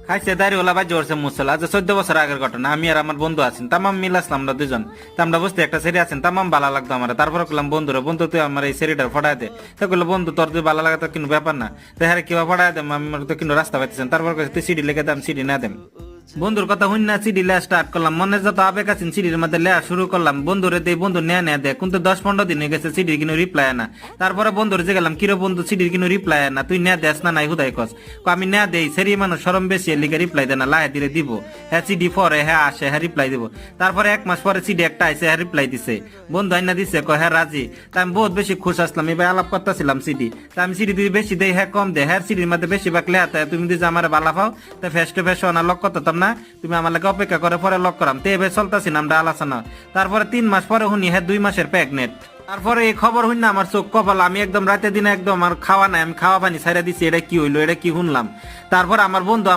খাইছে দাঁড়িয়ে ওলা বাজ্য করছে মুসল। আজ 14 বছর আগের ঘটনা। আমি আর আমার বন্ধু আছেন, তামাম মিল আসলাম আমরা দুজন। তা আমরা বসতে একটা সেরি আছেন, তামাম ভালো লাগতো আমার। তারপরে করলাম বন্ধুরা, বন্ধু তুই আমার এই সেরিটার ফটাই দে। তা করলো বন্ধু তোর তুই ভালো লাগা তো কিন্তু ব্যাপার না, তো হ্যাঁ কিবা ফটাই দেম, আমার তো কিন্তু রাস্তা পাইতেছেন। তারপর তুই সিডি লেগে দাম, সিডি না দেম। বন্ধুর কথা হইন না সিডি লেয়া স্টার্ট করলাম, মনে যত আবেগ আছেন সিডির মধ্যে লেয়া শুরু করলাম। বন্ধুরে দেই, বন্ধু নেয়া দেয়, কিন্তু 10-15 দিন হয়ে গেছে সিডির কিন্তু রিপ্লাই না। তারপরে বন্ধুরে যে গেলাম, কিরো বন্ধু সিডির কিন্তু রিপ্লাই না, তুই নেয়া দেস না নাই হুদাই কস। আমি নেয়া দেই, সেরি মানুষ সরম বেশি এর লিগে রিপ্লাই দেয় না, লাহে দিলে দিব। হ্যাঁ সিডি পরে হ্যাঁ আসে, হ্যাঁ রিপ্লাই দিব। তারপরে 1 মাস পরে সিডি একটা আইসে, হ্যাঁ রিপ্লাই দিছে, বন্ধু আইনা দিছে, কয় হ্যাঁ রাজি। তা আমি বহুত বেশি খুশ আসলাম, এবার আলাপ করতেছিলাম সিডি। তা আমি সিডি দিদি বেশি দেই, হ্যাঁ কম দেয়, হ্যাঁ সিডির মধ্যে বেশি ভাগ লেয়া তাই তুমি যদি আমার বালা পাও তা ফেস টু ফেস না লক করতাম না, তুমি আমার লাগে অপেক্ষা করে পরে লক করাম। তো এবার চলতেছি না আমরা আলোচনা। তারপরে 3 মাস পরে শুনি হ্যাঁ 2 মাসের প্রেগনেন্ট। তারপরে এই খবর হইন না আমার চোখ কপাল, আমি একদম রাতে দিনে একদম আমার খাওয়া নাই, আমি খাওয়া পানি ছাইরা দিছি। এটা কি হইলো, এটা কি শুনলাম। তারপর আমার বন্ধু